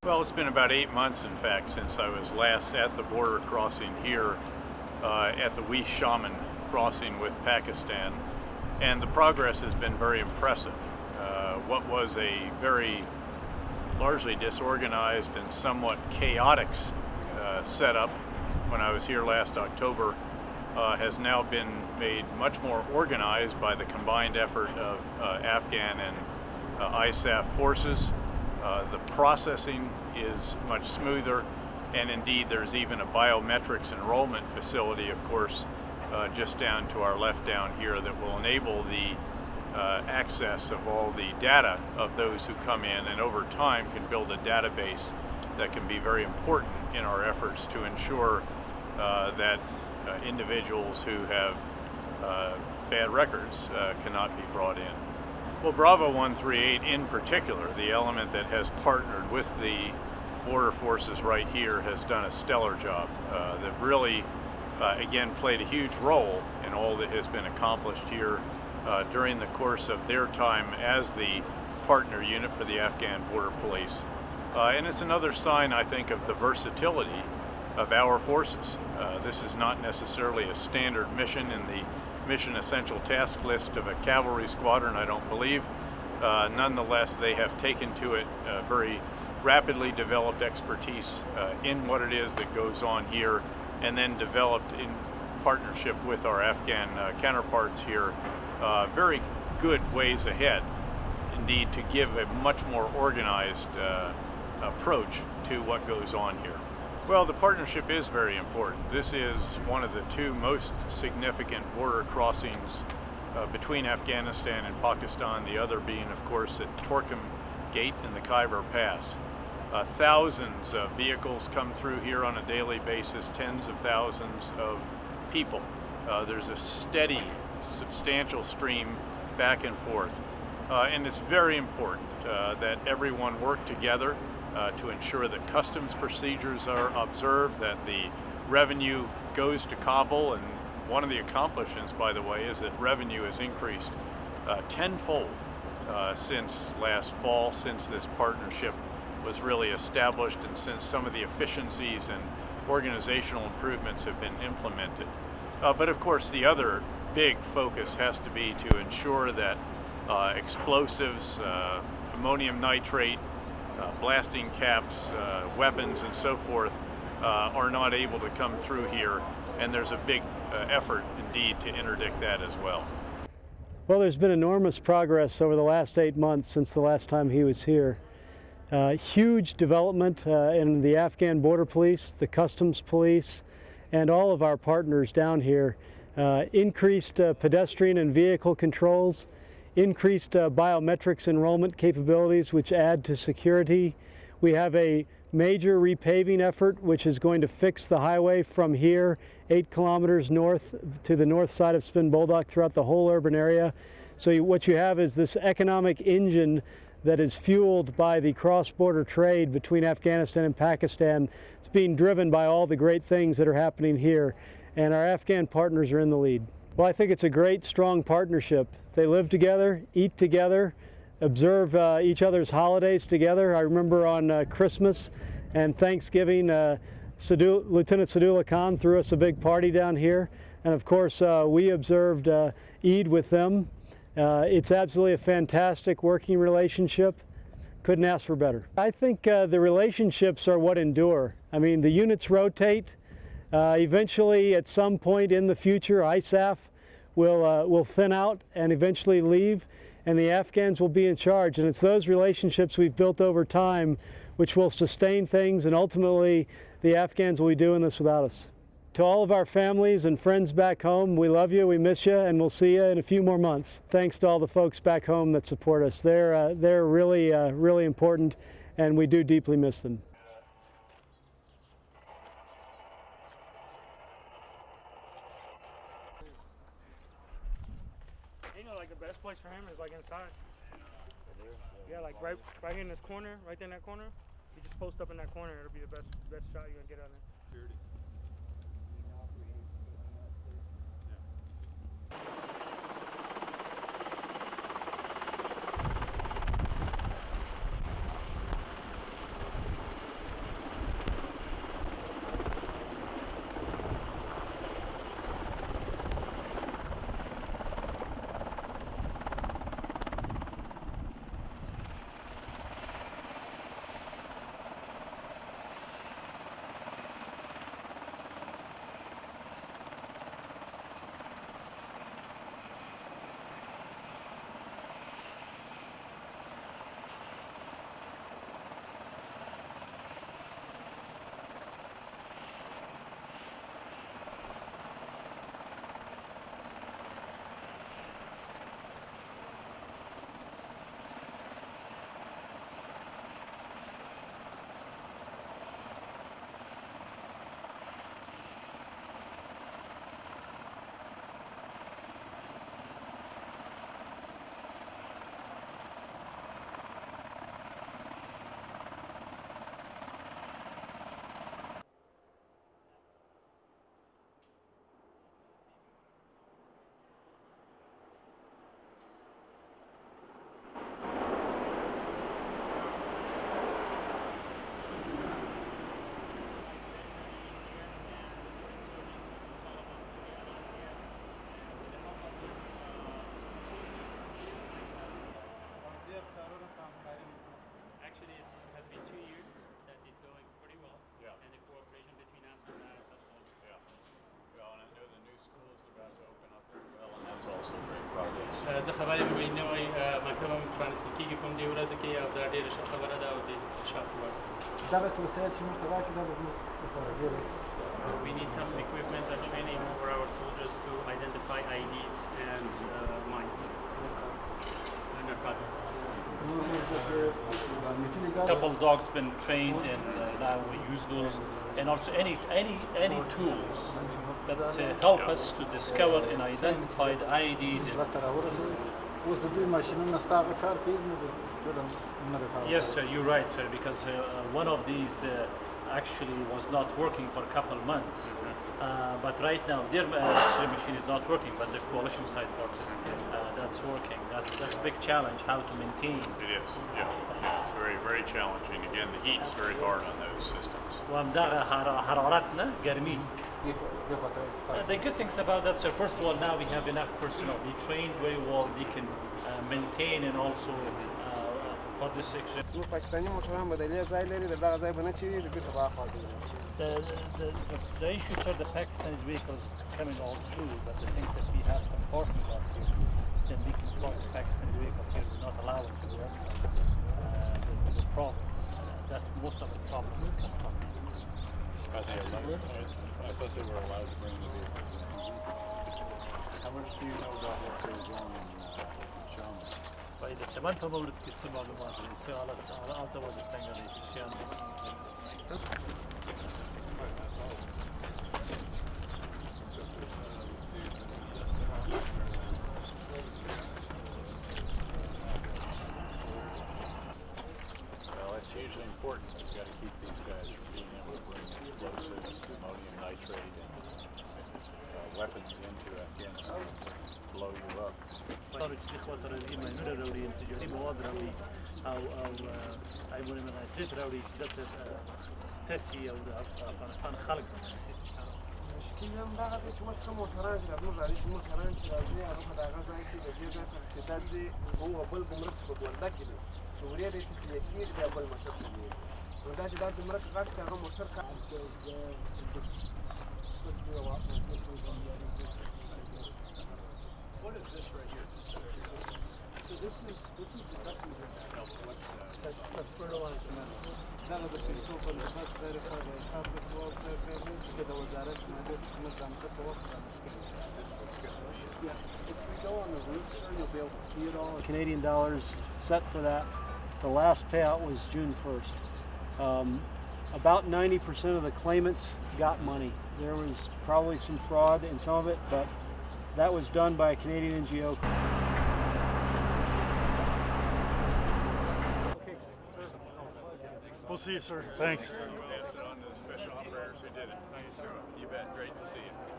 Well, it's been about 8 months, in fact, since I was last at the border crossing here at the Wish Shaman crossing with Pakistan, and the progress has been very impressive. What was a very largely disorganized and somewhat chaotic setup when I was here last October has now been made much more organized by the combined effort of Afghan and ISAF forces. The processing is much smoother, and indeed there's even a biometrics enrollment facility, of course, just down to our left down here that will enable the access of all the data of those who come in, and over time can build a database that can be very important in our efforts to ensure that individuals who have bad records cannot be brought in. Well, Bravo 138 in particular, the element that has partnered with the border forces right here, has done a stellar job. They've really, again, played a huge role in all that has been accomplished here during the course of their time as the partner unit for the Afghan Border Police. And it's another sign, I think, of the versatility of our forces. This is not necessarily a standard mission in the mission essential task list of a cavalry squadron, I don't believe. Nonetheless, they have taken to it very rapidly developed expertise in what it is that goes on here, and then developed in partnership with our Afghan counterparts here very good ways ahead, indeed, to give a much more organized approach to what goes on here. Well, the partnership is very important. This is one of the two most significant border crossings between Afghanistan and Pakistan, the other being, of course, at Torkham Gate in the Khyber Pass. Thousands of vehicles come through here on a daily basis, tens of thousands of people. There's a steady, substantial stream back and forth. And it's very important that everyone work together to ensure that customs procedures are observed, that the revenue goes to Kabul. And one of the accomplishments, by the way, is that revenue has increased tenfold since last fall, since this partnership was really established, and since some of the efficiencies and organizational improvements have been implemented. But of course, the other big focus has to be to ensure that explosives, ammonium nitrate, blasting caps, weapons, and so forth are not able to come through here, and there's a big effort indeed to interdict that as well. Well, there's been enormous progress over the last 8 months since the last time he was here. Huge development in the Afghan Border Police, the Customs Police, and all of our partners down here. Increased pedestrian and vehicle controls, increased biometrics enrollment capabilities, which add to security. We have a major repaving effort which is going to fix the highway from here 8 kilometers north to the north side of Spin Boldak throughout the whole urban area. So what you have is this economic engine that is fueled by the cross-border trade between Afghanistan and Pakistan. It's being driven by all the great things that are happening here, and our Afghan partners are in the lead. Well, I think it's a great, strong partnership. They live together, eat together, observe each other's holidays together. I remember on Christmas and Thanksgiving, Lieutenant Sadullah Khan threw us a big party down here, and of course we observed Eid with them. It's absolutely a fantastic working relationship. Couldn't ask for better. I think the relationships are what endure. I mean, the units rotate. Eventually, at some point in the future, ISAF will thin out and eventually leave, and the Afghans will be in charge. And it's those relationships we've built over time which will sustain things, and ultimately the Afghans will be doing this without us. To all of our families and friends back home, we love you, we miss you, and we'll see you in a few more months. Thanks to all the folks back home that support us. They're really, really important, and we do deeply miss them. You know, like the best place for him is like inside. Yeah, like right here in this corner, right there in that corner. You just post up in that corner, it'll be the best shot you're gonna get on there. ترانسلیټیږي په دې ورځ کې او دا ډېره ښه خبره ده او دې شافو واسه دغه وسایل چې موږ ته راکړي دا به زموږ لپاره ډېره We need some equipment and training for our soldiers to identify IDs and mines and narcotics. Couple dogs been trained and now we use those, and also any tools that help us to discover and identify the IEDs. اوس د دې ماشینونو ستا هغه کار کوي زموږ ټول نه ده کار. Yes, sir, you're right, sir, because one of these actually was not working for a couple months. But right now their X-ray machine is not working, but the coalition side works. That's working. That's a big challenge, how to maintain. It is, yeah. It's very, very challenging. Again, the heat's very hard on those systems. ومدغه حرارتنا گرمی. The good things about that, sir, first of all, now we have enough personnel. They trained very well. They can maintain and also for this section. نو پاکستاني موټران به د دې ځای لري د دغه ځای به نه چیري د بیرته به اخوا ځي. The issue, sir, the Pakistani vehicles coming all through, but the things that we have some parking lot here, then we can park the Pakistani vehicle here, we're not allowing to go outside. The problems, that's most of the problems come from this. I thought they were allowed to bring the vehicles in. How much do you know about what goes on in Shaman? فإذا سمعت مورد كتسمع معلومات على أعتبر السنة الشام. Well, that's hugely important. You've got to keep these guys from being able to bring explosives, ammonium nitrate, and weapons into Afghanistan to blow you up. خارج إخوة الرزيمة من الرولي التجاري مواد رولي أو أيمون من نيتريت رولي شدة تسي أو أفغانستان خلق. مشکل هم دغه دی چې اوس کوم موټران چې زموږ راځي چې موټران چې راځي هغه په دغه ځای کې د دې ځای څخه رسېدل ځي هو بل ګمرک په ګونده کې دی چې ورې دی تسلیه کېږي بیا بل موټر ته ځي نو دا چې دا ګمرک غټ چې هغه موټر What is this right here? So this is the customer. That's fertilizer metal. دغه د پیسو په لباس verified حساب د کوال سره کوي د وزارت مالیې څخه د امتیاز په وخت Yeah, if we go on the roof, sir, you'll be able to see it all. Canadian dollars set for that. The last payout was June 1st. About 90% of the claimants got money. There was probably some fraud in some of it, but that was done by a Canadian NGO. We'll see you, sir. Thanks. Pass it on to the special operators who did it. You bet. Great to see you.